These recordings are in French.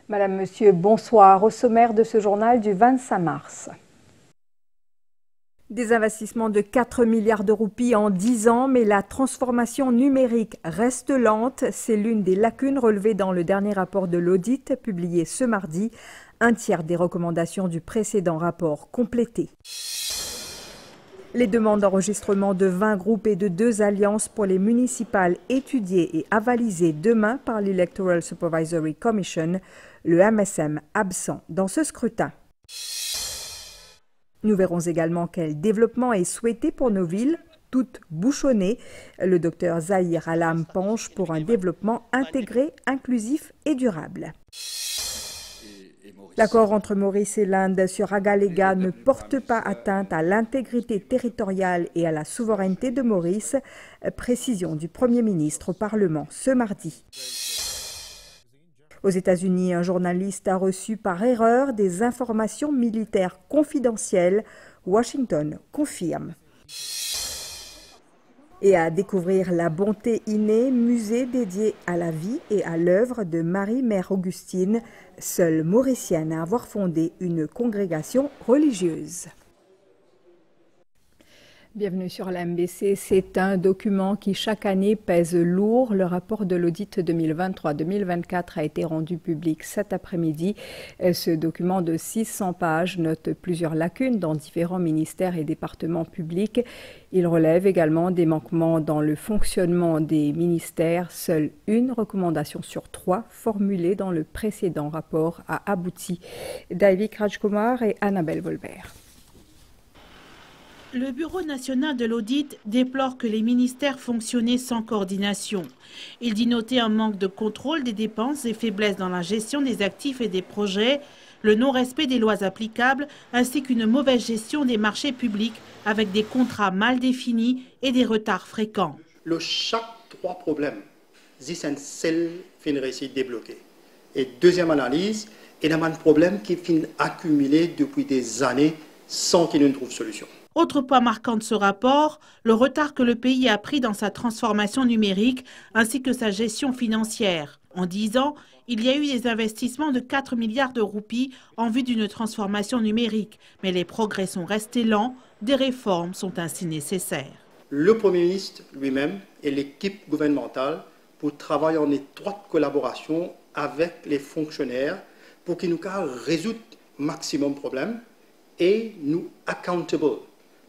Madame, Monsieur, bonsoir. Au sommaire de ce journal du 25 mars. Des investissements de 4 milliards de roupies en 10 ans, mais la transformation numérique reste lente. C'est l'une des lacunes relevées dans le dernier rapport de l'audit publié ce mardi. Un tiers des recommandations du précédent rapport complétées. Les demandes d'enregistrement de 20 groupes et de 2 alliances pour les municipales étudiées et avalisées demain par l'Electoral Supervisory Commission, le MSM absent dans ce scrutin. Nous verrons également quel développement est souhaité pour nos villes, toutes bouchonnées. Le docteur Zahir Alam penche pour un développement intégré, inclusif et durable. L'accord entre Maurice et l'Inde sur Agalega ne porte pas atteinte à l'intégrité territoriale et à la souveraineté de Maurice. Précision du Premier ministre au Parlement ce mardi. Aux États-Unis, un journaliste a reçu par erreur des informations militaires confidentielles. Washington confirme. Et à découvrir la bonté innée, musée dédié à la vie et à l'œuvre de Marie-Mère Augustine, seule mauricienne à avoir fondé une congrégation religieuse. Bienvenue sur la MBC. C'est un document qui chaque année pèse lourd. Le rapport de l'audit 2023-2024 a été rendu public cet après-midi. Ce document de 600 pages note plusieurs lacunes dans différents ministères et départements publics. Il relève également des manquements dans le fonctionnement des ministères. Seule une recommandation sur 3 formulée dans le précédent rapport a abouti. Daivik Rajkumar et Annabelle Volbert. Le Bureau national de l'audit déplore que les ministères fonctionnaient sans coordination. Il dit noter un manque de contrôle des dépenses et faiblesses dans la gestion des actifs et des projets, le non-respect des lois applicables ainsi qu'une mauvaise gestion des marchés publics avec des contrats mal définis et des retards fréquents. Chaque 3 problèmes, c'est un seul fin réussi débloqué. Et deuxième analyse, il y a un problème qui finit accumulé depuis des années sans qu'il ne trouve solution. Autre point marquant de ce rapport, le retard que le pays a pris dans sa transformation numérique ainsi que sa gestion financière. En 10 ans, il y a eu des investissements de 4 milliards de roupies en vue d'une transformation numérique. Mais les progrès sont restés lents, des réformes sont ainsi nécessaires. Le Premier ministre lui-même et l'équipe gouvernementale pour travailler en étroite collaboration avec les fonctionnaires pour qu'ils nous résoudent maximum de problèmes et nous accountable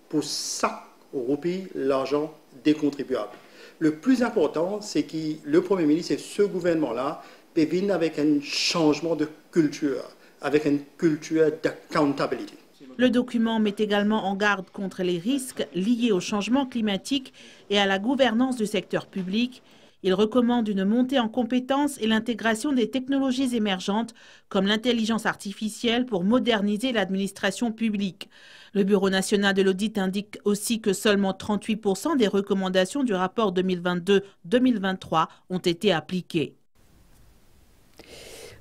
pour chaque roupie l'argent des contribuables. Le plus important, c'est que le Premier ministre et ce gouvernement-là viennent avec un changement de culture, avec une culture d'accountability. Le document met également en garde contre les risques liés au changement climatique et à la gouvernance du secteur public. Il recommande une montée en compétences et l'intégration des technologies émergentes comme l'intelligence artificielle pour moderniser l'administration publique. Le Bureau national de l'audit indique aussi que seulement 38% des recommandations du rapport 2022-2023 ont été appliquées.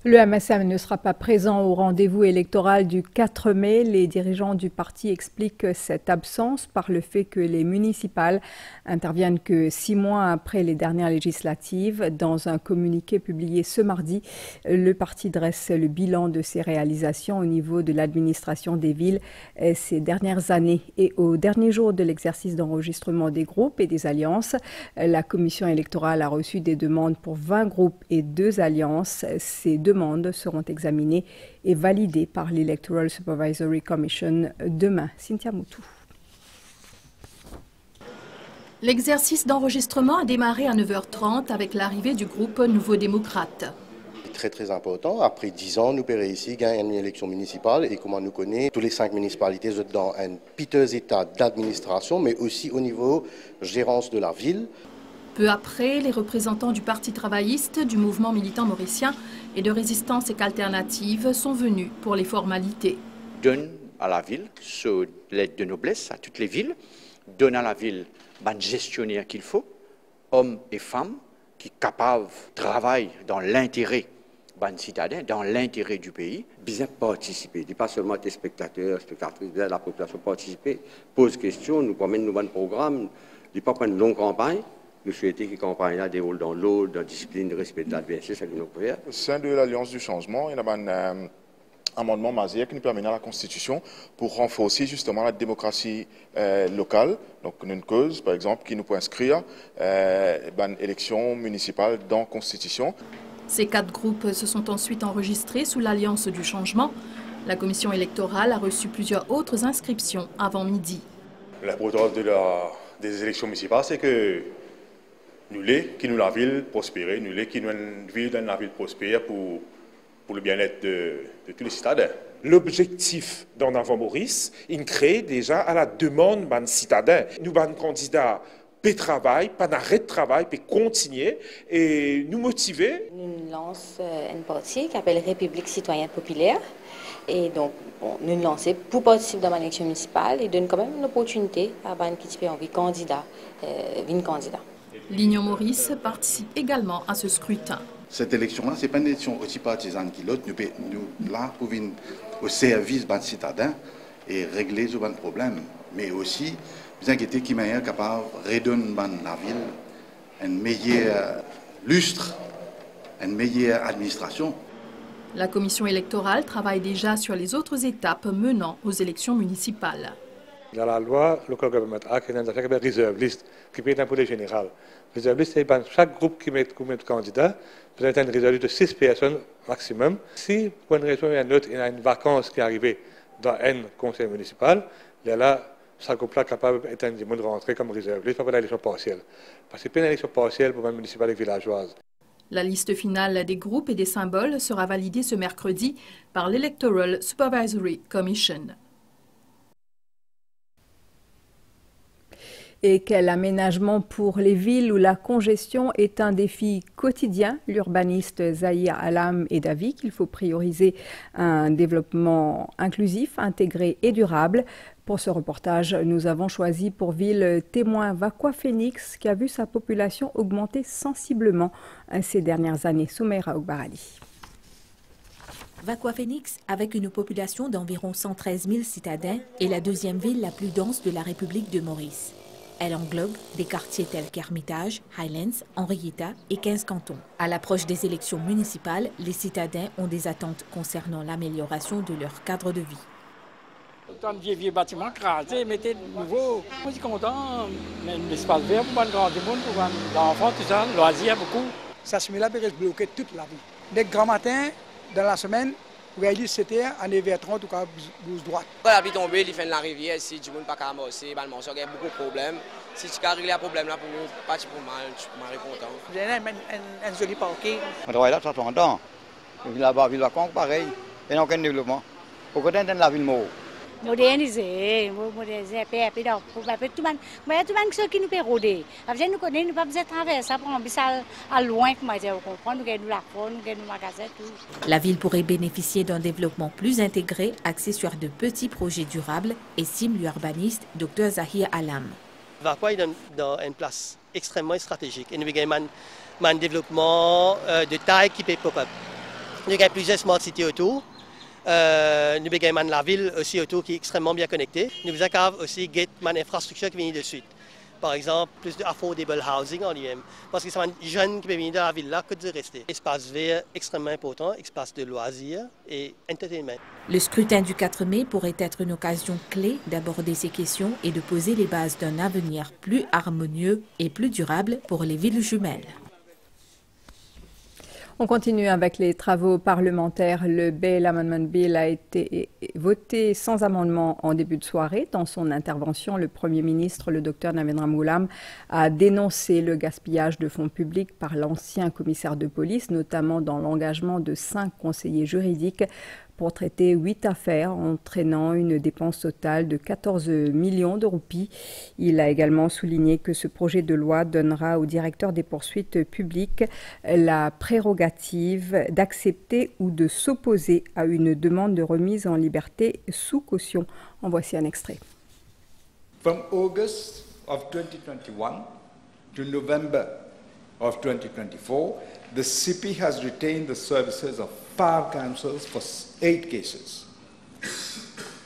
Le MSM ne sera pas présent au rendez-vous électoral du 4 mai. Les dirigeants du parti expliquent cette absence par le fait que les municipales interviennent que 6 mois après les dernières législatives. Dans un communiqué publié ce mardi, le parti dresse le bilan de ses réalisations au niveau de l'administration des villes ces dernières années. Et au dernier jour de l'exercice d'enregistrement des groupes et des alliances, la commission électorale a reçu des demandes pour 20 groupes et 2 alliances. Ces demandes seront examinées et validées par l'Electoral Supervisory Commission demain. Cynthia Moutou. L'exercice d'enregistrement a démarré à 9h30 avec l'arrivée du groupe Nouveau Démocrate. Très important. Après 10 ans, nous payons ici gagner une élection municipale et comme on nous connaît, tous les 5 municipalités sont dans un piteux état d'administration, mais aussi au niveau gérance de la ville. Peu après, les représentants du Parti travailliste, du mouvement militant mauricien et de résistance et alternative sont venus pour les formalités. Donne à la ville, sous l'aide de noblesse, à toutes les villes, donne à la ville un gestionnaire qu'il faut, hommes et femmes, qui sont capables de travailler dans l'intérêt des citadins, dans l'intérêt du pays. Bien participer, pas seulement des spectateurs, spectatrices, bien la population participer, pose question, nous promène nos bons programmes, il pas prendre une longue campagne. nous souhaitons que la campagne déroule dans l'ordre, dans la discipline, de respect de l'adversaire, c'est ce que nous pouvons faire. Au sein de l'Alliance du changement, il y a un amendement Mazière qui nous permet à la Constitution pour renforcer justement la démocratie locale. Donc une cause, par exemple, qui nous peut inscrire une élection municipale dans la Constitution. Ces 4 groupes se sont ensuite enregistrés sous l'Alliance du changement. La commission électorale a reçu plusieurs autres inscriptions avant midi. L'importance des élections municipales, c'est que nous qui nous la ville prospérer, nous qui nous ville dans la ville prospère pour le bien-être de tous les citadins. L'objectif d'en avant Maurice, il crée déjà à la demande des citadins. Nous avons candidats pour travail, pas d'arrêt de travail, pour continuer et nous motiver. Nous lançons une partie qui s'appelle République citoyenne populaire. Et donc, nous lançons pour participer dans l'élection municipale et donne quand même l'opportunité à ceux qui ont envie candidat, candidat. L'Union Maurice participe également à ce scrutin. Cette élection-là, ce n'est pas une élection aussi partisane que l'autre. Nous là pour venir au service des citadins et régler ce problème. Mais aussi, vous inquiétez qui est capable de redonner à la ville un meilleur lustre, une meilleure administration. La commission électorale travaille déjà sur les autres étapes menant aux élections municipales. Dans la loi Local Government Act, il y a une affaire qui s'appelle Reserve List, qui peut être pour les générales. Reserve List, c'est chaque groupe qui met combien de candidats, peut être une réserve de 6 personnes maximum. Si, pour une raison ou une autre, il y a une vacance qui est arrivée dans un conseil municipal, là, chaque groupe est capable de rentrer comme Reserve List, pas pour l'élection partielle. Parce que c'est pas une élection partielle pour une municipale et villageoise. La liste finale des groupes et des symboles sera validée ce mercredi par l'Electoral Supervisory Commission. Et quel aménagement pour les villes où la congestion est un défi quotidien. L'urbaniste Zahir Alam est d'avis qu'il faut prioriser un développement inclusif, intégré et durable. Pour ce reportage, nous avons choisi pour ville témoin Vakwa Phoenix qui a vu sa population augmenter sensiblement ces dernières années. Soumeira Oukbarali. Vakwa Phoenix, avec une population d'environ 113 000 citadins, est la deuxième ville la plus dense de la République de Maurice. Elle englobe des quartiers tels qu'Hermitage, Highlands, Henrietta et 15 cantons. À l'approche des élections municipales, les citadins ont des attentes concernant l'amélioration de leur cadre de vie. Tant de vieux bâtiments crasés, mettez de nouveau. Je suis content, un espace vert pour un grand monde, pour les enfants, tout ça, loisirs beaucoup. Ça se met là pour rester bloqué toute la vie. Dès grand matin, dans la semaine, vous voyez, c'était à 9h30 ou à 12 droite. Quand la pluie tombe, il fait de la rivière, si du monde pas qu'à amasser, il y a beaucoup de problèmes. Si tu as réglé le problème là pour nous, pas pour mal, je suis content. Vous avez un joli parquet. On travaille là, ça fait longtemps. Là-bas, ville vacante, pareil. Il n'y a aucun développement. Au côté de la ville mort. Moderniser, puis donc, tout le monde qui nous peut rôder. Après, nous connaissons, nous pas besoin de traverser, ça prend à loin, comme vous comprenez, nous avons la forêt, nous avons nos magasins, tout. La ville pourrait bénéficier d'un développement plus intégré, axé sur de petits projets durables, estime l'urbaniste Dr Zahir Alam. Vakwa est dans une place extrêmement stratégique. Et nous avons un développement de taille qui peut pop-up. Nous avons plusieurs smart cities autour. Nous avons la ville aussi autour qui est extrêmement bien connectée. Nous avons aussi une infrastructure qui vient de suite. Par exemple, plus de affordable housing en lui-même. Parce que c'est un jeune qui peut venir dans la ville là que de rester. Espace vert extrêmement important, espace de loisirs et entertainment. Le scrutin du 4 mai pourrait être une occasion clé d'aborder ces questions et de poser les bases d'un avenir plus harmonieux et plus durable pour les villes jumelles. On continue avec les travaux parlementaires. Le Bail Amendment Bill a été voté sans amendement en début de soirée. Dans son intervention, le Premier ministre, le Dr Navendra Moolam, a dénoncé le gaspillage de fonds publics par l'ancien commissaire de police, notamment dans l'engagement de 5 conseillers juridiques pour traiter 8 affaires, entraînant une dépense totale de 14 millions de roupies. Il a également souligné que ce projet de loi donnera au directeur des poursuites publiques la prérogative d'accepter ou de s'opposer à une demande de remise en liberté sous caution. En voici un extrait. From August of 2021 to November of 2024, the CP has retained the services of 5 counsels for 8 cases,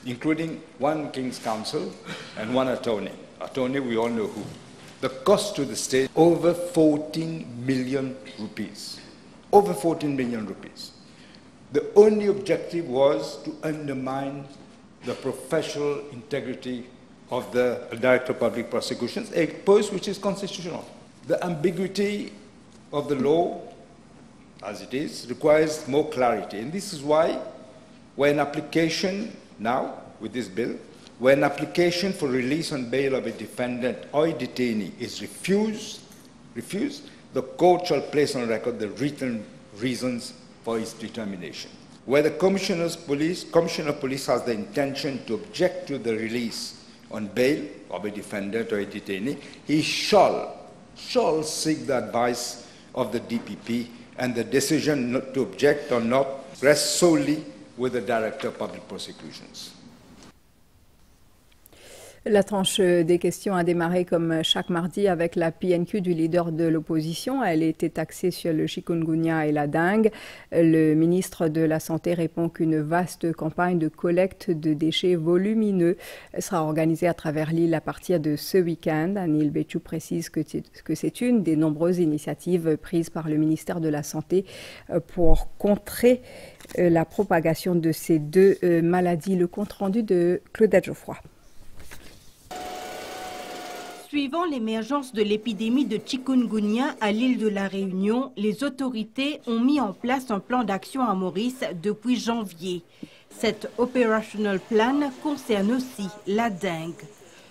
including 1 King's Counsel and 1 attorney. Attorney, we all know who. The cost to the state, over 14 million rupees. Over 14 million rupees. The only objective was to undermine the professional integrity of the Director of Public Prosecutions, a post which is constitutional. The ambiguity of the law, as it is, requires more clarity. And this is why, when application now, with this bill, when application for release on bail of a defendant or a detainee is refused, the court shall place on record the written reasons for its determination. Where the Commissioner of Police has the intention to object to the release on bail of a defendant or a detainee, he shall seek the advice of the DPP, and the decision not to object or not rests solely with the Director of Public Prosecutions. La tranche des questions a démarré comme chaque mardi avec la PNQ du leader de l'opposition. Elle était axée sur le chikungunya et la dengue. Le ministre de la Santé répond qu'une vaste campagne de collecte de déchets volumineux sera organisée à travers l'île à partir de ce week-end. Anil Béchou précise que c'est une des nombreuses initiatives prises par le ministère de la Santé pour contrer la propagation de ces deux maladies. Le compte-rendu de Claudette Geoffroy. Suivant l'émergence de l'épidémie de chikungunya à l'île de la Réunion, les autorités ont mis en place un plan d'action à Maurice depuis janvier. Cet operational plan concerne aussi la dengue.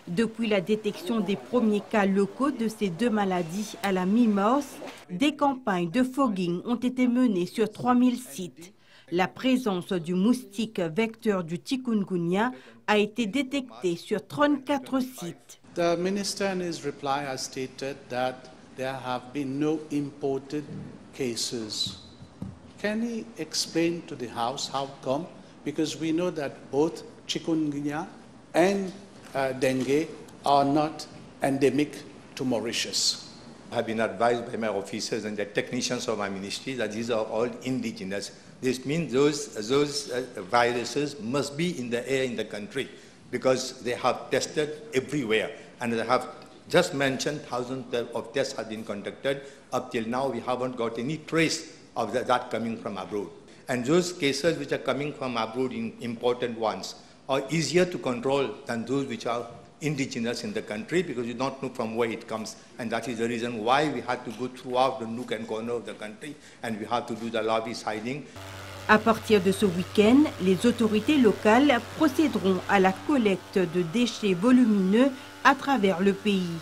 Depuis la détection des premiers cas locaux de ces deux maladies à la mi-mars, des campagnes de fogging ont été menées sur 3000 sites. La présence du moustique vecteur du chikungunya a été détectée sur 34 sites. The minister in his reply has stated that there have been no imported cases. Can he explain to the House how come? Because we know that both chikungunya and dengue are not endemic to Mauritius. I have been advised by my officers and the technicians of my ministry that these are all indigenous. This means those viruses must be in the air in the country because they have tested everywhere. And I have just mentioned thousands of tests have been conducted. Up till now, we haven't got any trace of that coming from abroad. And those cases which are coming from abroad, important ones, are easier to control than those which are indigenous in the country because you don't know from where it comes. And that is the reason why we had to go throughout the nook and corner of the country and we have to do the lobby siding. À partir de ce week-end, les autorités locales procéderont à la collecte de déchets volumineux à travers le pays.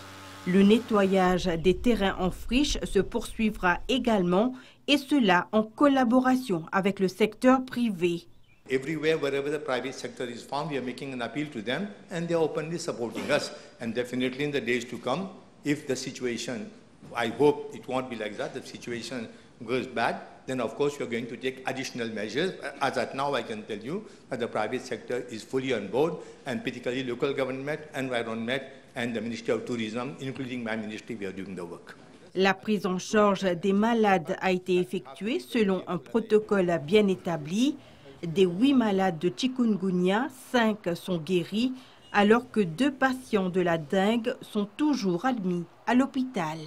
Le nettoyage des terrains en friche se poursuivra également, et cela en collaboration avec le secteur privé. Everywhere, wherever the private sector is found, we are making an appeal to them and they are openly supporting us. And definitely in the days to come, if the situation, I hope it won't be like that, the situation goes bad, then of course we are going to take additional measures. As at now, I can tell you that the private sector is fully on board, and particularly local government, environment, and the Ministry of Tourism, including my ministry, we are doing the work. La prise en charge des malades a été effectuée selon un protocole bien établi. Des 8 malades de chikungunya, 5 sont guéris, alors que 2 patients de la dengue sont toujours admis à l'hôpital.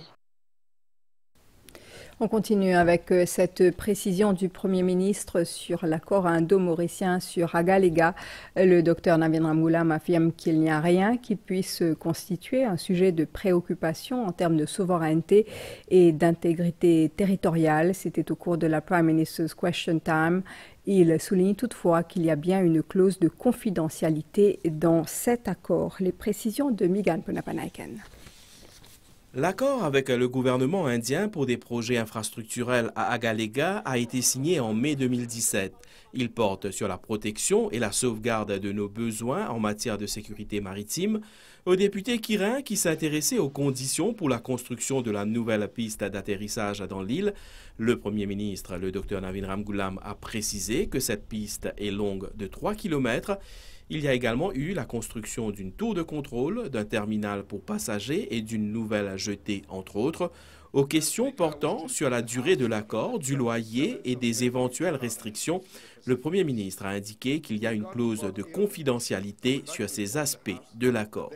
On continue avec cette précision du Premier ministre sur l'accord indo-mauricien sur Agalega. Le docteur Navin Ramgoolam affirme qu'il n'y a rien qui puisse constituer un sujet de préoccupation en termes de souveraineté et d'intégrité territoriale. C'était au cours de la Prime Minister's Question Time. Il souligne toutefois qu'il y a bien une clause de confidentialité dans cet accord. Les précisions de Megan Ponapanaiken. L'accord avec le gouvernement indien pour des projets infrastructurels à Agalega a été signé en mai 2017. Il porte sur la protection et la sauvegarde de nos besoins en matière de sécurité maritime. Au député Kirin, qui s'intéressait aux conditions pour la construction de la nouvelle piste d'atterrissage dans l'île, le Premier ministre, le Dr Navin Ramgoolam, a précisé que cette piste est longue de 3 km. Il y a également eu la construction d'une tour de contrôle, d'un terminal pour passagers et d'une nouvelle jetée, entre autres. Aux questions portant sur la durée de l'accord, du loyer et des éventuelles restrictions, le Premier ministre a indiqué qu'il y a une clause de confidentialité sur ces aspects de l'accord.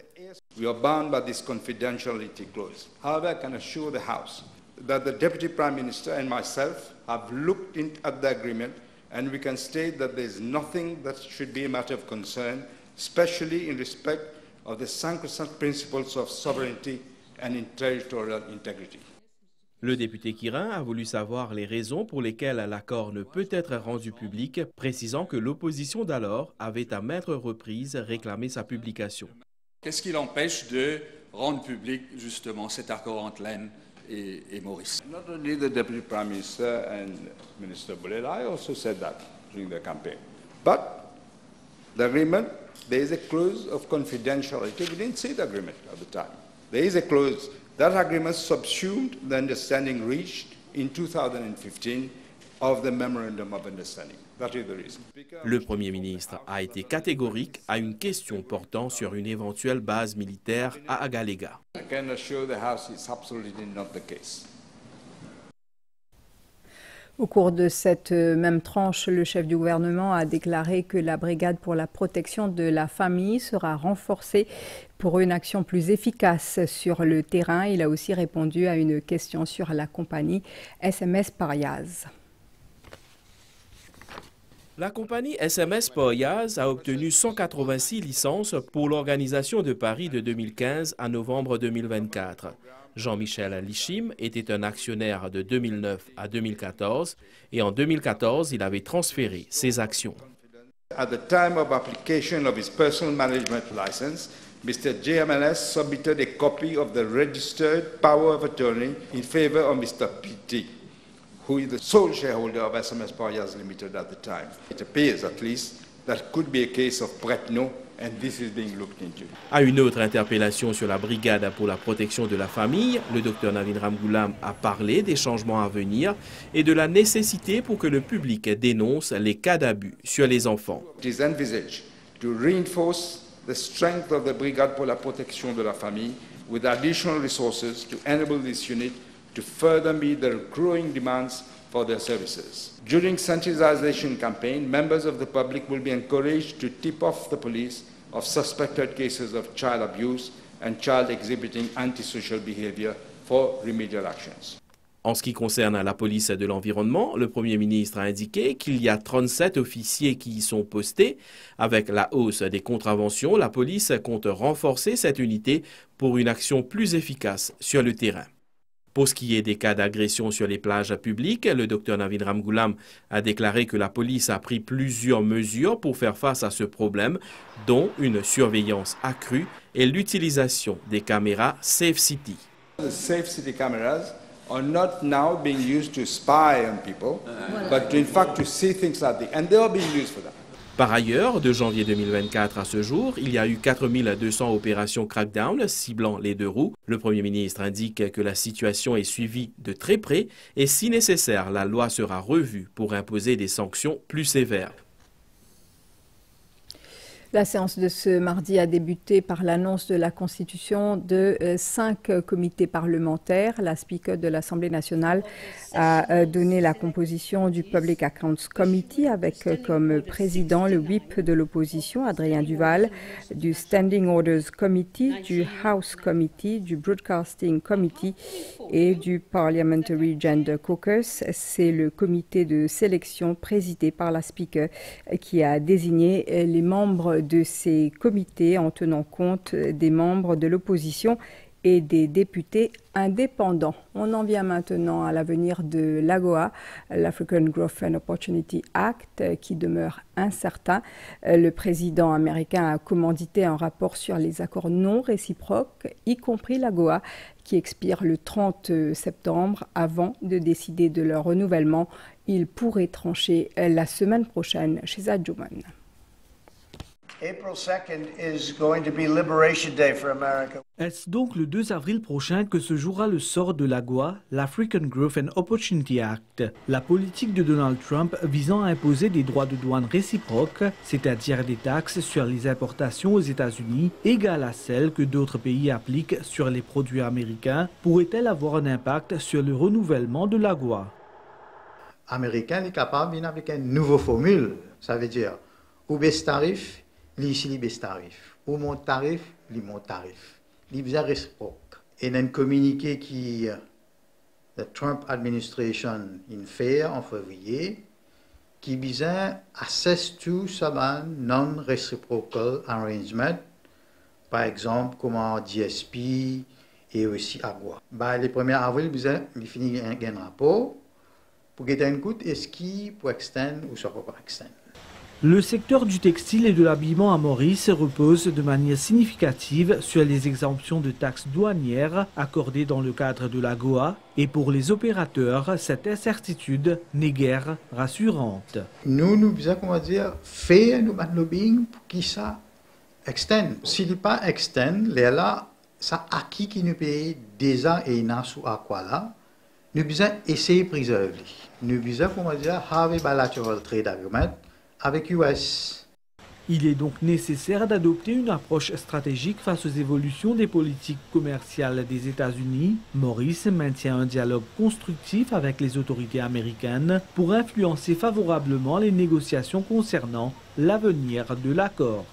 We are bound by this confidentiality clause. However, I can assure the House that the Deputy Prime Minister and myself have looked at the agreement, and we can state that there is nothing that should be a matter of concern, especially in respect of the sacrosanct principles of sovereignty and territorial integrity. Le député Quirin a voulu savoir les raisons pour lesquelles l'accord ne peut être rendu public, précisant que l'opposition d'alors avait à maintes reprises réclamé sa publication. Qu'est-ce qui l'empêche de rendre public justement cet accord entre l'Inde et Maurice? Not only the Deputy Prime Minister and Minister Boulel, I also said that during the campaign. But the agreement, there is a clause of confidentiality. We didn't see the agreement at the time. There is a clause. That agreement subsumed the understanding reached in 2015 of the Memorandum of Understanding. That is the reason. Le Premier ministre a été catégorique à une question portant sur une éventuelle base militaire à Agalega. I can assure the House it's absolutely not the case. Au cours de cette même tranche, le chef du gouvernement a déclaré que la brigade pour la protection de la famille sera renforcée pour une action plus efficace sur le terrain. Il a aussi répondu à une question sur la compagnie SMS Pariaz. La compagnie SMS Pariaz a obtenu 186 licences pour l'organisation de Paris de 2015 à novembre 2024. Jean-Michel Lichim était un actionnaire de 2009 à 2014 et en 2014, il avait transféré ses actions. At the time of application of his personal management license, Mr. JMLS submitted a copy of the registered power of attorney in favor of Mr. PT, who is the sole shareholder of SMS Pariaz Limited at the time. It appears, at least, that it could be a case of Pretno, and this is being looked into. À une autre interpellation sur la brigade pour la protection de la famille, le Dr Navin Ramgoolam a parlé des changements à venir et de la nécessité pour que le public dénonce les cas d'abus sur les enfants. It is envisaged to reinforce the strength of the brigade pour la protection de la famille with additional resources to enable this unit to further meet the growing demands for their services. During sensitization campaign, members of the public will be encouraged to tip off the police of suspected cases of child abuse and child exhibiting antisocial behavior for remedial actions. En ce qui concerne la police de l'environnement, le Premier ministre a indiqué qu'il y a 37 officiers qui y sont postés. Avec la hausse des contraventions, la police compte renforcer cette unité pour une action plus efficace sur le terrain. Pour ce qui est des cas d'agression sur les plages publiques, le Dr Navin Ramgoolam a déclaré que la police a pris plusieurs mesures pour faire face à ce problème, dont une surveillance accrue et l'utilisation des caméras Safe City. The Safe City cameras are not now being used to spy on people, but in fact to see things like that, and they are being used for that. Par ailleurs, de janvier 2024 à ce jour, il y a eu 4200 opérations crackdown ciblant les deux roues. Le Premier ministre indique que la situation est suivie de très près et si nécessaire, la loi sera revue pour imposer des sanctions plus sévères. La séance de ce mardi a débuté par l'annonce de la constitution de 5 comités parlementaires. La Speaker de l'Assemblée nationale a donné la composition du Public Accounts Committee avec comme président le whip de l'opposition, Adrien Duval, du Standing Orders Committee, du House Committee, du Broadcasting Committee et du Parliamentary Gender Caucus. C'est le comité de sélection présidé par la Speaker qui a désigné les membres de ces comités en tenant compte des membres de l'opposition et des députés indépendants. On en vient maintenant à l'avenir de l'AGOA, l'African Growth and Opportunity Act, qui demeure incertain. Le président américain a commandité un rapport sur les accords non réciproques, y compris l'AGOA, qui expire le 30 septembre. Avant de décider de leur renouvellement, il pourrait trancher la semaine prochaine chez Adjuman. April 2nd is going to be Liberation Day for America. Est-ce donc le 2 avril prochain que se jouera le sort de l'AGOA, l'African Growth and Opportunity Act, la politique de Donald Trump visant à imposer des droits de douane réciproques, c'est-à-dire des taxes sur les importations aux États-Unis égales à celles que d'autres pays appliquent sur les produits américains, pourrait-elle avoir un impact sur le renouvellement de l'AGOA? Américain est capable de venir avec une nouvelle formule, ça veut dire ou baisse tarif, ici les baisse tarif, ou monte tarif, les mots tarifs. Les visas réciproques. Et dans un communiqué qui la Trump administration in fait en février, qui visait assess tout ça non-reciprocal arrangement, par exemple comme GSP et aussi AGUA. Le 1er avril, il finit un rapport pour que un coup est-ce qu'il peut extendre ou ça peut pas extendre. Le secteur du textile et de l'habillement à Maurice repose de manière significative sur les exemptions de taxes douanières accordées dans le cadre de l'AGOA et pour les opérateurs, cette incertitude n'est guère rassurante. Nous faisons, comment dire, faire un lobbying pour qu'il ça extende. S'il n'est pas extend, là, ça acquis qui nous paye déjà et n'a sous à quoi là, nous devons essayer de préserver. Nous devons, comment dire, have a bilateral trade agreement avec US. Il est donc nécessaire d'adopter une approche stratégique face aux évolutions des politiques commerciales des États-Unis. Maurice maintient un dialogue constructif avec les autorités américaines pour influencer favorablement les négociations concernant l'avenir de l'accord.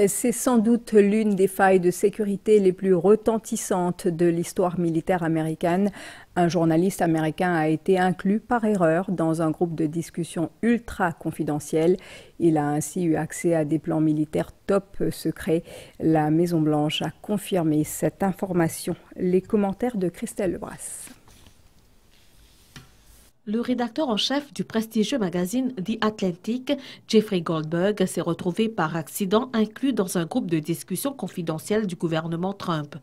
C'est sans doute l'une des failles de sécurité les plus retentissantes de l'histoire militaire américaine. Un journaliste américain a été inclus par erreur dans un groupe de discussion ultra confidentiel. Il a ainsi eu accès à des plans militaires top secrets. La Maison-Blanche a confirmé cette information. Les commentaires de Christelle Lebras. Le rédacteur en chef du prestigieux magazine The Atlantic, Jeffrey Goldberg, s'est retrouvé par accident inclus dans un groupe de discussion confidentielle du gouvernement Trump.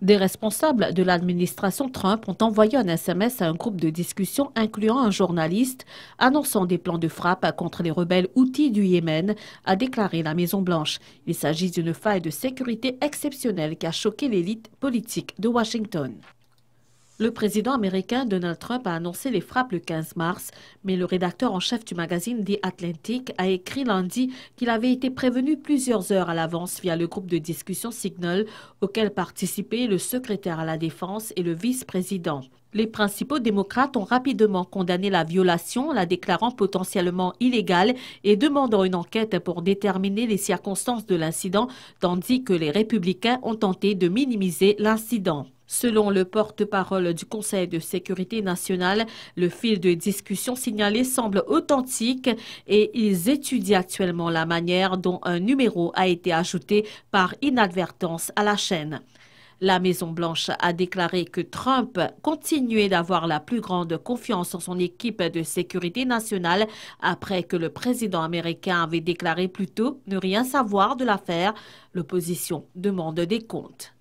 Des responsables de l'administration Trump ont envoyé un SMS à un groupe de discussion incluant un journaliste annonçant des plans de frappe contre les rebelles Houthis du Yémen, a déclaré la Maison-Blanche. Il s'agit d'une faille de sécurité exceptionnelle qui a choqué l'élite politique de Washington. Le président américain Donald Trump a annoncé les frappes le 15 mars, mais le rédacteur en chef du magazine The Atlantic a écrit lundi qu'il avait été prévenu plusieurs heures à l'avance via le groupe de discussion Signal auquel participaient le secrétaire à la Défense et le vice-président. Les principaux démocrates ont rapidement condamné la violation, la déclarant potentiellement illégale et demandant une enquête pour déterminer les circonstances de l'incident, tandis que les républicains ont tenté de minimiser l'incident. Selon le porte-parole du Conseil de sécurité nationale, le fil de discussion signalé semble authentique et ils étudient actuellement la manière dont un numéro a été ajouté par inadvertance à la chaîne. La Maison-Blanche a déclaré que Trump continuait d'avoir la plus grande confiance en son équipe de sécurité nationale après que le président américain avait déclaré plus tôt ne rien savoir de l'affaire. L'opposition demande des comptes.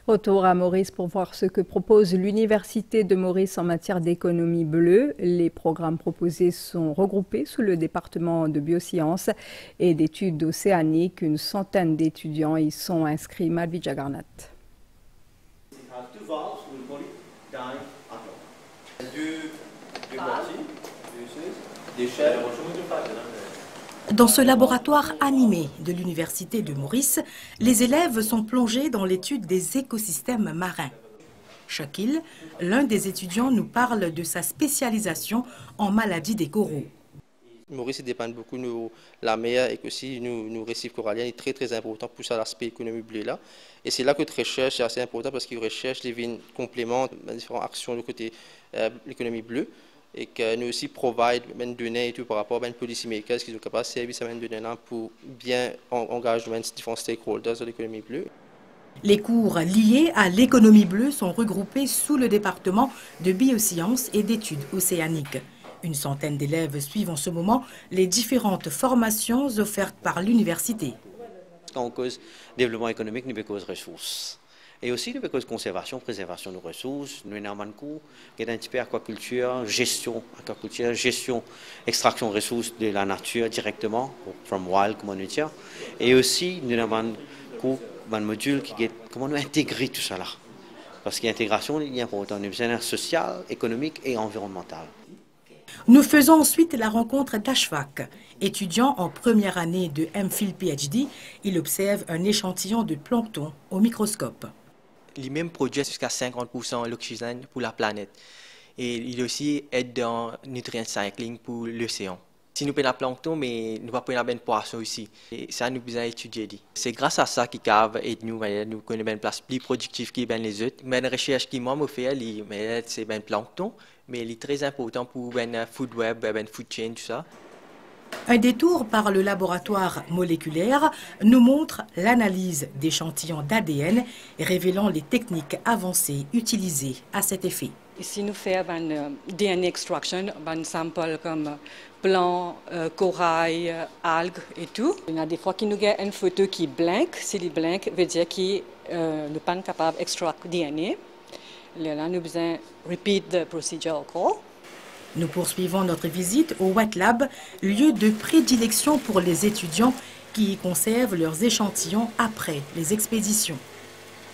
Retour à Maurice pour voir ce que propose l'Université de Maurice en matière d'économie bleue. Les programmes proposés sont regroupés sous le département de biosciences et d'études océaniques. Une centaine d'étudiants y sont inscrits. Madhvi Jagarnath. Dans ce laboratoire animé de l'Université de Maurice, les élèves sont plongés dans l'étude des écosystèmes marins. Shakil, l'un des étudiants, nous parle de sa spécialisation en maladies des coraux. Maurice dépend beaucoup de la mer et aussi nos récifs coralliens est très important pour ça l'aspect économie bleue là. Et c'est là que la recherche est assez important parce que la recherche devient complément de différentes actions de côté l'économie bleue. Et que nous aussi provide des données et tout par rapport à une policy makers qui sont capables de servir ces données pour bien engager différents stakeholders de l'économie bleue. Les cours liés à l'économie bleue sont regroupés sous le département de biosciences et d'études océaniques. Une centaine d'élèves suivent en ce moment les différentes formations offertes par l'université. Quand on cause développement économique, nous cause ressources. Et aussi, nous cause conservation, préservation de ressources, nous avons un coup, qui est un petit peu aquaculture, gestion, extraction de ressources de la nature directement, from wild, comme on dit. Et aussi, nous avons un module qui est comment nous intégrer tout ça là. Parce que l'intégration est importante, nous avons social, économique et environnemental. Nous faisons ensuite la rencontre d'Ashfaq. Étudiant en première année de MPhil PhD, il observe un échantillon de plancton au microscope. Lui-même produit jusqu'à 50% l'oxygène pour la planète. Et il aussi aide dans nutrient cycling pour l'océan. Si nous prenons la plancton, mais nous ne pouvons pas prendre la poisson ici. Et ça, nous besoin étudier. C'est grâce à ça qu'ils cave et nous connaissons une place plus productive que les autres. Mais la recherche qui m'a fait, c'est le plancton, mais il est très important pour le food web, le food chain, tout ça. Un détour par le laboratoire moléculaire nous montre l'analyse d'échantillons d'ADN révélant les techniques avancées utilisées à cet effet. Ici, nous faisons un DNA extraction, un sample comme blanc, corail, algues et tout. Il y a des fois qu'il nous a une photo qui blanque. Si elle blanque, veut dire qu'il n'est pas capable d'extraire DNA. Là, nous besoin repeat the procedure encore. Nous poursuivons notre visite au Wet Lab, lieu de prédilection pour les étudiants qui y conservent leurs échantillons après les expéditions.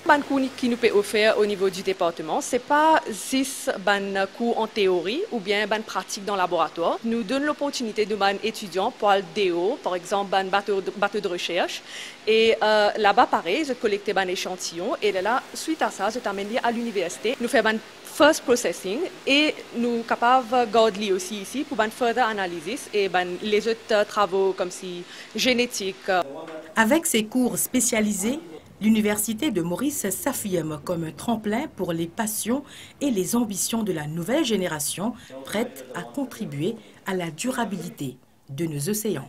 Les cours qui nous peut offrir au niveau du département, ce n'est pas juste des cours en théorie ou bien des pratiques dans le laboratoire. Nous donnons l'opportunité de des étudiants pour aller DO, par exemple, un bateau de recherche. Et là-bas, pareil, je collecte des échantillons et là, suite à ça, je t'amène à l'université. Nous faisons first processing et nous sommes capables de garder aussi ici pour further analysis et les autres travaux comme si génétique. Avec ses cours spécialisés, l'Université de Maurice s'affirme comme un tremplin pour les passions et les ambitions de la nouvelle génération prête à contribuer à la durabilité de nos océans.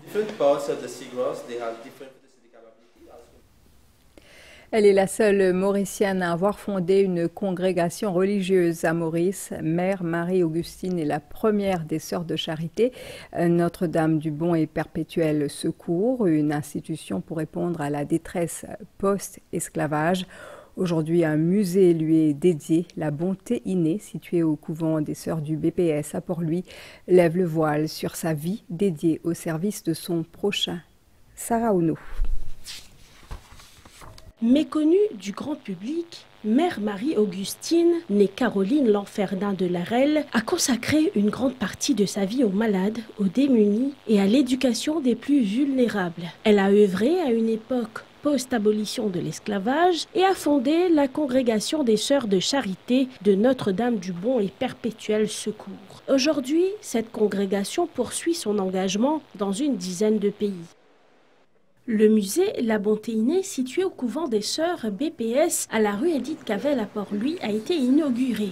Elle est la seule Mauricienne à avoir fondé une congrégation religieuse à Maurice. Mère Marie-Augustine est la première des Sœurs de Charité, Notre-Dame du Bon et Perpétuel Secours, une institution pour répondre à la détresse post-esclavage. Aujourd'hui, un musée lui est dédié. La Bonté Innée, située au couvent des Sœurs du BPS à Port-Louis, lève le voile sur sa vie dédiée au service de son prochain. Sarah Ouno. Méconnue du grand public, Mère Marie-Augustine, née Caroline Lanferdin de Larelle, a consacré une grande partie de sa vie aux malades, aux démunis et à l'éducation des plus vulnérables. Elle a œuvré à une époque post-abolition de l'esclavage et a fondé la congrégation des Sœurs de Charité de Notre-Dame du Bon et Perpétuel Secours. Aujourd'hui, cette congrégation poursuit son engagement dans une dizaine de pays. Le musée La Bonté Innée, situé au couvent des Sœurs BPS à la rue Édith Cavell à Port-Louis, a été inauguré.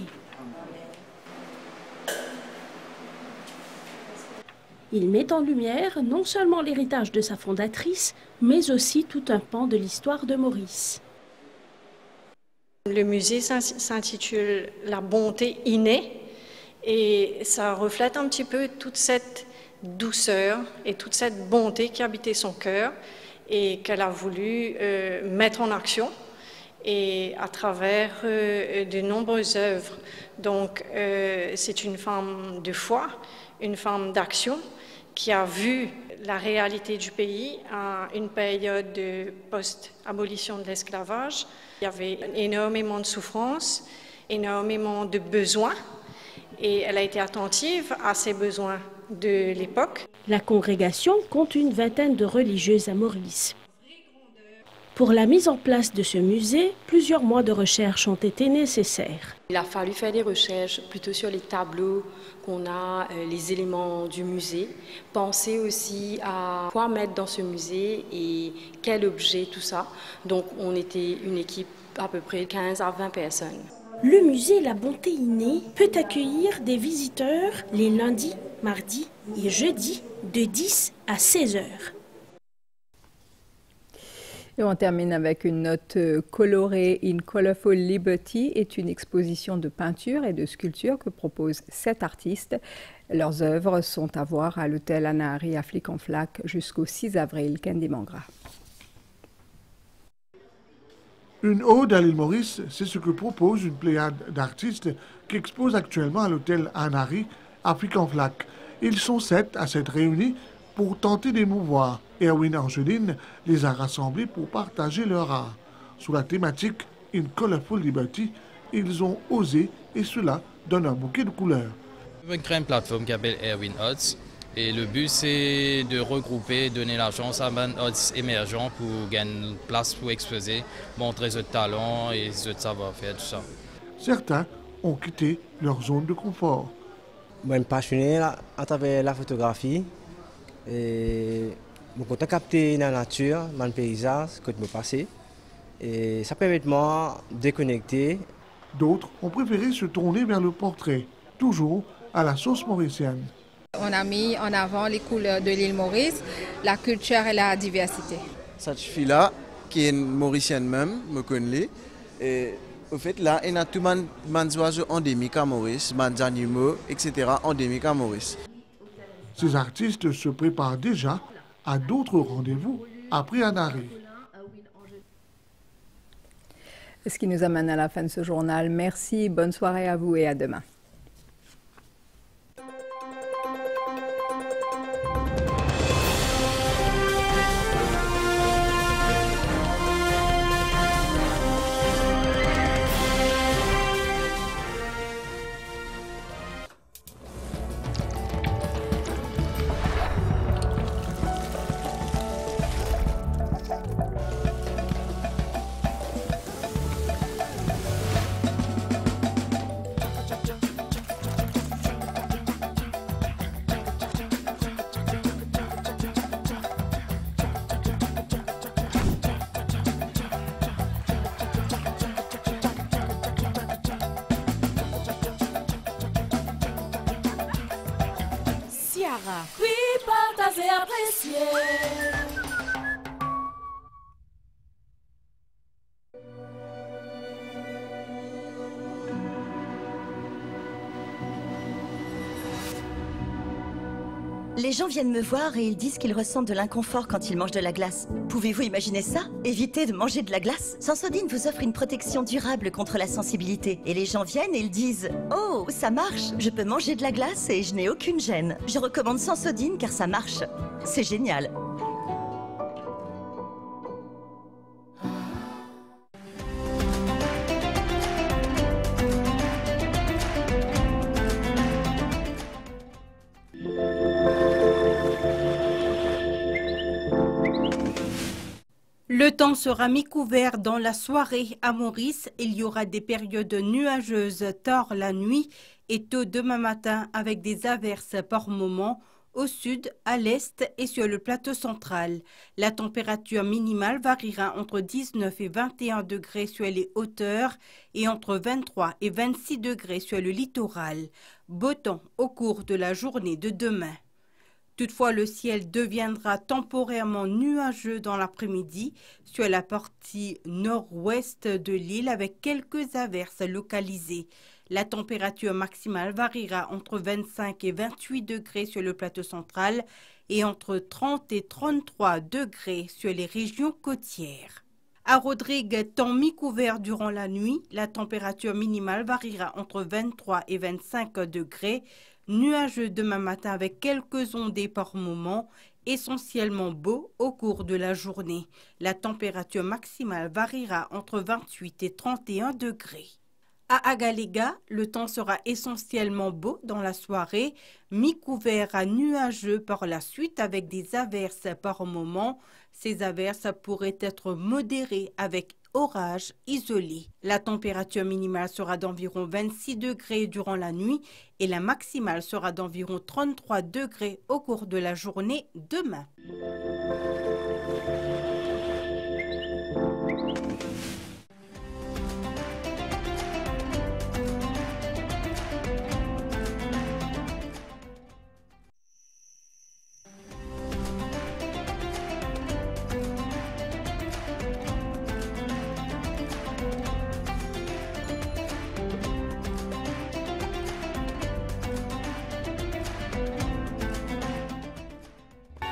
Il met en lumière non seulement l'héritage de sa fondatrice, mais aussi tout un pan de l'histoire de Maurice. Le musée s'intitule La Bonté Innée et ça reflète un petit peu toute cette douceur et toute cette bonté qui habitait son cœur et qu'elle a voulu mettre en action et à travers de nombreuses œuvres. Donc c'est une femme de foi, une femme d'action qui a vu la réalité du pays à une période de post-abolition de l'esclavage. Il y avait énormément de souffrances, énormément de besoins et elle a été attentive à ces besoins de l'époque. La congrégation compte une vingtaine de religieuses à Maurice. Pour la mise en place de ce musée, plusieurs mois de recherche ont été nécessaires. Il a fallu faire des recherches plutôt sur les tableaux qu'on a, les éléments du musée, penser aussi à quoi mettre dans ce musée et quel objet, tout ça. Donc on était une équipe à peu près 15 à 20 personnes. Le musée La Bonté Innée peut accueillir des visiteurs les lundis, mardis et jeudis de 10 à 16 heures. Et on termine avec une note colorée. In Colorful Liberty est une exposition de peinture et de sculpture que proposent 7 artistes. Leurs œuvres sont à voir à l'hôtel Anahari à Flic-en-Flac jusqu'au 6 avril. Candy Mangra. Une ode à l'île Maurice, c'est ce que propose une pléiade d'artistes qui expose actuellement à l'hôtel Anahari à Flic-en-Flac. Ils sont 7 à s'être réunis pour tenter d'émouvoir. Erwin Angeline les a rassemblés pour partager leur art. Sous la thématique In Colorful Liberty, ils ont osé et cela donne un bouquet de couleurs. On crée une plateforme qui s'appelle Erwin Arts et le but c'est de regrouper, donner la chance à des artistes émergents pour gagner une place pour exposer, montrer leurs talents et leurs savoir-faire, tout ça. Certains ont quitté leur zone de confort. Je suis passionné à travers la photographie Et je suis capter la nature, le paysage, que je me passe. Et ça permet de moi de déconnecter. D'autres ont préféré se tourner vers le portrait, toujours à la sauce mauricienne. On a mis en avant les couleurs de l'île Maurice, la culture et la diversité. Cette fille-là, qui est mauricienne même, me connaît. Et au fait, là, il y a tout les oiseaux endémiques à Maurice, les animaux, etc. endémiques à Maurice. Ces artistes se préparent déjà à d'autres rendez-vous après Anari. Ce qui nous amène à la fin de ce journal. Merci, bonne soirée à vous et à demain. Oui, partager, apprécier. Les gens viennent me voir et ils disent qu'ils ressentent de l'inconfort quand ils mangent de la glace. Pouvez-vous imaginer ça? Éviter de manger de la glace? Sensodyne vous offre une protection durable contre la sensibilité. Et les gens viennent et ils disent « Oh, ça marche, je peux manger de la glace et je n'ai aucune gêne. Je recommande Sensodyne car ça marche. C'est génial. » Le temps sera mi-couvert dans la soirée à Maurice. Il y aura des périodes nuageuses tard la nuit et tôt demain matin avec des averses par moments au sud, à l'est et sur le plateau central. La température minimale variera entre 19 et 21 degrés sur les hauteurs et entre 23 et 26 degrés sur le littoral. Beau temps au cours de la journée de demain. Toutefois, le ciel deviendra temporairement nuageux dans l'après-midi sur la partie nord-ouest de l'île avec quelques averses localisées. La température maximale variera entre 25 et 28 degrés sur le plateau central et entre 30 et 33 degrés sur les régions côtières. À Rodrigue, temps mi-couvert durant la nuit, la température minimale variera entre 23 et 25 degrés. Nuageux demain matin avec quelques ondées par moment, essentiellement beau au cours de la journée. La température maximale variera entre 28 et 31 degrés. À Agalega, le temps sera essentiellement beau dans la soirée, mi-couvert à nuageux par la suite avec des averses par moment. Ces averses pourraient être modérées avec orage isolé. La température minimale sera d'environ 26 degrés durant la nuit et la maximale sera d'environ 33 degrés au cours de la journée demain.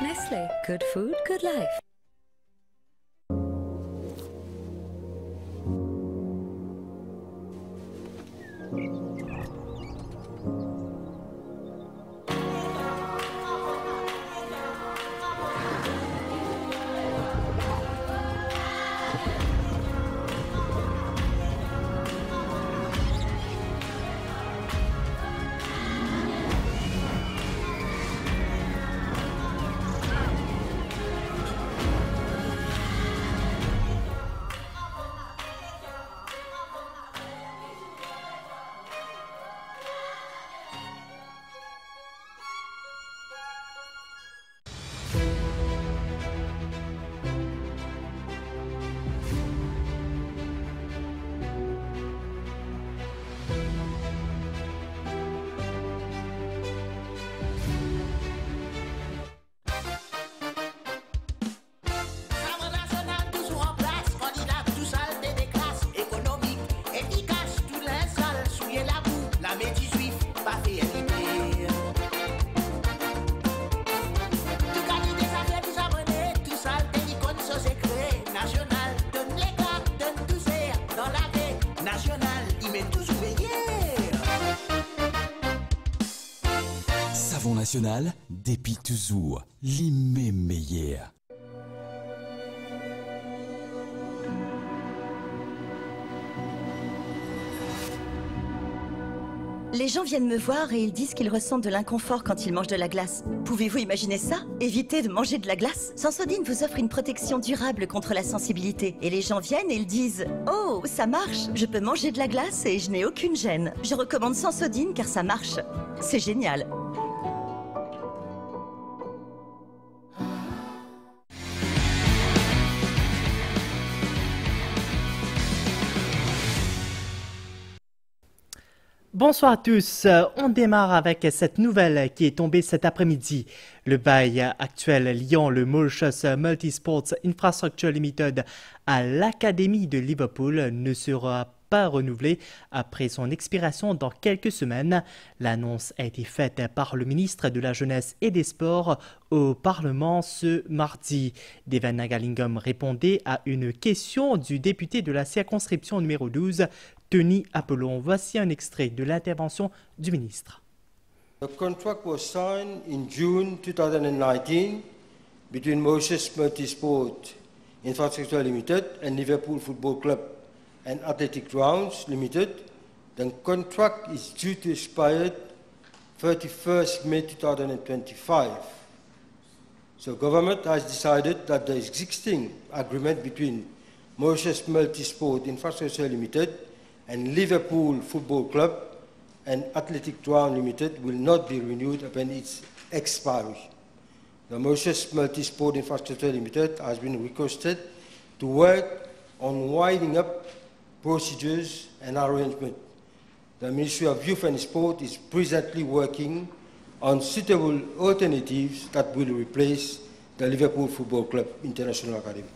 Nestle. Good food, good life. international, depuis toujours, les meilleurs. Les gens viennent me voir et ils disent qu'ils ressentent de l'inconfort quand ils mangent de la glace. Pouvez-vous imaginer ça? Évitez de manger de la glace. Sensodyne vous offre une protection durable contre la sensibilité. Et les gens viennent et ils disent « Oh, ça marche! Je peux manger de la glace et je n'ai aucune gêne. Je recommande Sensodyne car ça marche. C'est génial. » Bonsoir à tous, on démarre avec cette nouvelle qui est tombée cet après-midi. Le bail actuel liant le Mauritius Multisports Infrastructure Limited à l'Académie de Liverpool ne sera pas renouvelé après son expiration dans quelques semaines. L'annonce a été faite par le ministre de la Jeunesse et des Sports au Parlement ce mardi. Devan Nagalingam répondait à une question du député de la circonscription numéro 12, Tony Apollon. Voici un extrait de l'intervention du ministre. The contract was signed in June 2019 between Mauritius Multisport Infrastructure Limited and Liverpool Football Club and Athletic Grounds Limited. The contract is due to expire 31st May 2025. So government has decided that the existing agreement between Mauritius Multisport Infrastructure Limited and Liverpool Football Club and Athletic Ground Limited will not be renewed upon its expiry. The Mauritius Multisport Infrastructure Limited has been requested to work on winding up procedures and arrangements. The Ministry of Youth and Sport is presently working on suitable alternatives that will replace the Liverpool Football Club International Academy.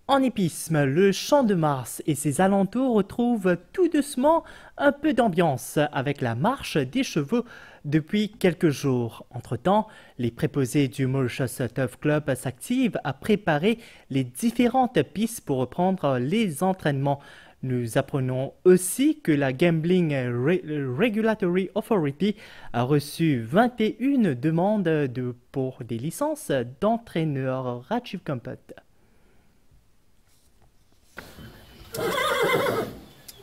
En hippisme, le Champ de Mars et ses alentours retrouvent tout doucement un peu d'ambiance avec la marche des chevaux depuis quelques jours. Entre-temps, les préposés du Mauritius Turf Club s'activent à préparer les différentes pistes pour reprendre les entraînements. Nous apprenons aussi que la Gambling Regulatory Authority a reçu 21 demandes pour des licences d'entraîneurs. Rajiv Kampot.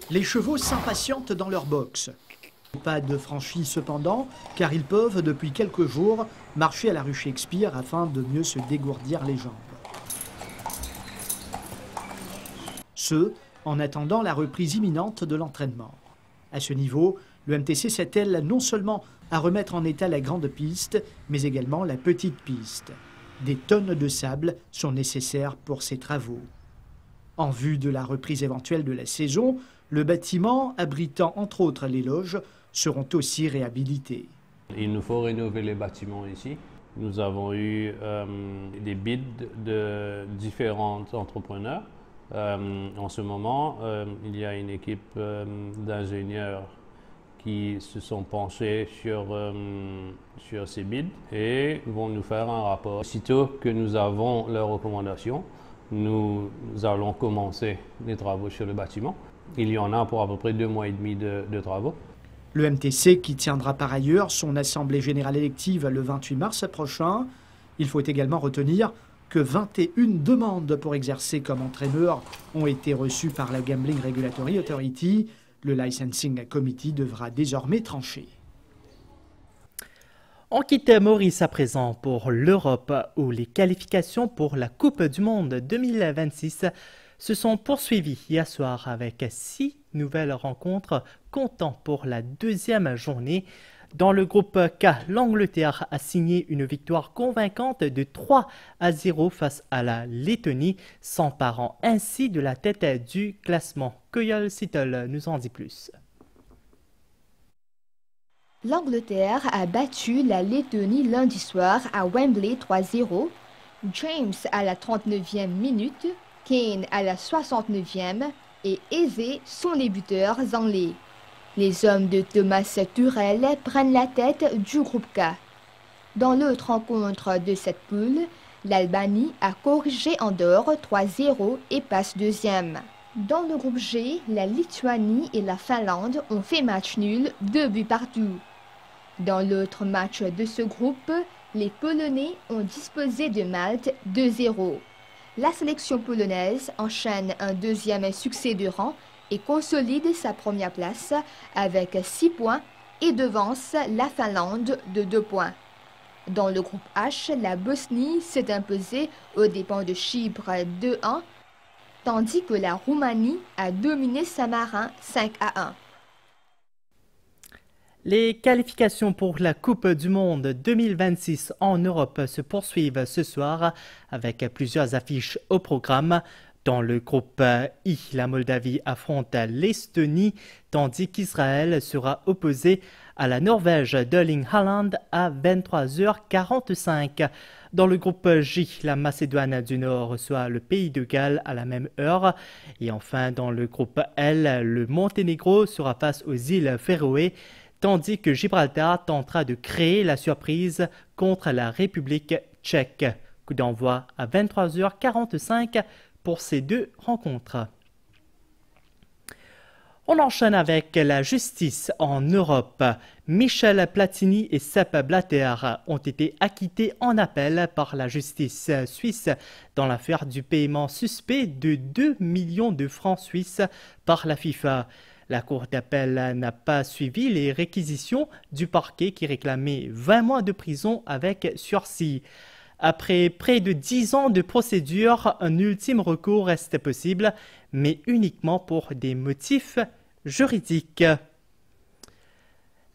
Les chevaux s'impatientent dans leur box. Pas de franchise cependant, car ils peuvent depuis quelques jours marcher à la rue Shakespeare afin de mieux se dégourdir les jambes. Ce, en attendant la reprise imminente de l'entraînement. À ce niveau, le MTC s'attelle non seulement à remettre en état la grande piste, mais également la petite piste. Des tonnes de sable sont nécessaires pour ces travaux. En vue de la reprise éventuelle de la saison, le bâtiment, abritant entre autres les loges, seront aussi réhabilités. Il nous faut rénover les bâtiments ici. Nous avons eu des bids de différents entrepreneurs. En ce moment, il y a une équipe d'ingénieurs qui se sont penchés sur ces bids et vont nous faire un rapport. Aussitôt que nous avons leurs recommandations, nous allons commencer les travaux sur le bâtiment. Il y en a pour à peu près 2 mois et demi de travaux. Le MTC qui tiendra par ailleurs son assemblée générale élective le 28 mars prochain. Il faut également retenir que 21 demandes pour exercer comme entraîneur ont été reçues par la Gambling Regulatory Authority. Le Licensing Committee devra désormais trancher. On quitte Maurice à présent pour l'Europe où les qualifications pour la Coupe du Monde 2026 se sont poursuivies hier soir avec 6 nouvelles rencontres comptant pour la 2e journée. Dans le groupe K, l'Angleterre a signé une victoire convaincante de 3-0 face à la Lettonie, s'emparant ainsi de la tête du classement. Koyol Sittle nous en dit plus. L'Angleterre a battu la Lettonie lundi soir à Wembley 3-0. James à la 39e minute, Kane à la 69e et Eze sont les buteurs anglais. Les hommes de Thomas Tuchel prennent la tête du groupe K. Dans l'autre rencontre de cette poule, l'Albanie a corrigé Andorre 3-0 et passe 2e. Dans le groupe G, la Lituanie et la Finlande ont fait match nul, 2 buts partout. Dans l'autre match de ce groupe, les Polonais ont disposé de Malte 2-0. La sélection polonaise enchaîne un deuxième succès de rang et consolide sa première place avec 6 points et devance la Finlande de 2 points. Dans le groupe H, la Bosnie s'est imposée aux dépens de Chypre 2-1, tandis que la Roumanie a dominé Saint-Marin 5-1. Les qualifications pour la Coupe du Monde 2026 en Europe se poursuivent ce soir avec plusieurs affiches au programme. Dans le groupe I, la Moldavie affronte l'Estonie, tandis qu'Israël sera opposé à la Norvège d'Erling Haaland à 23h45. Dans le groupe J, la Macédoine du Nord reçoit le Pays de Galles à la même heure. Et enfin, dans le groupe L, le Monténégro sera face aux îles Féroé, tandis que Gibraltar tentera de créer la surprise contre la République tchèque. Coup d'envoi à 23h45 pour ces deux rencontres. On enchaîne avec la justice en Europe. Michel Platini et Sepp Blatter ont été acquittés en appel par la justice suisse dans l'affaire du paiement suspect de 2 millions de francs suisses par la FIFA. La cour d'appel n'a pas suivi les réquisitions du parquet qui réclamait 20 mois de prison avec sursis. Après près de 10 ans de procédure, un ultime recours reste possible, mais uniquement pour des motifs juridiques.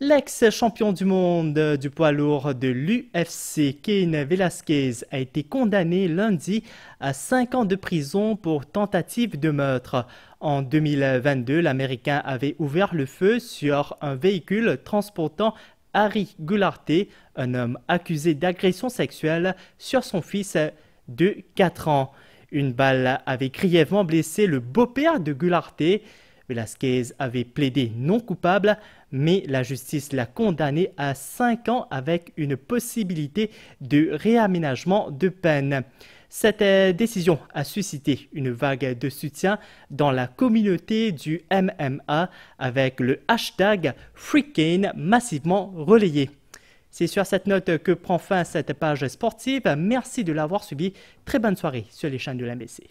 L'ex-champion du monde du poids lourd de l'UFC, Cain Velasquez, a été condamné lundi à 5 ans de prison pour tentative de meurtre. En 2022, l'Américain avait ouvert le feu sur un véhicule transportant Harry Gularte, un homme accusé d'agression sexuelle sur son fils de 4 ans. Une balle avait grièvement blessé le beau-père de Gularte. Velasquez avait plaidé non coupable, mais la justice l'a condamné à 5 ans avec une possibilité de réaménagement de peine. Cette décision a suscité une vague de soutien dans la communauté du MMA avec le hashtag FreeCain massivement relayé. C'est sur cette note que prend fin cette page sportive. Merci de l'avoir suivi. Très bonne soirée sur les chaînes de l'MBC.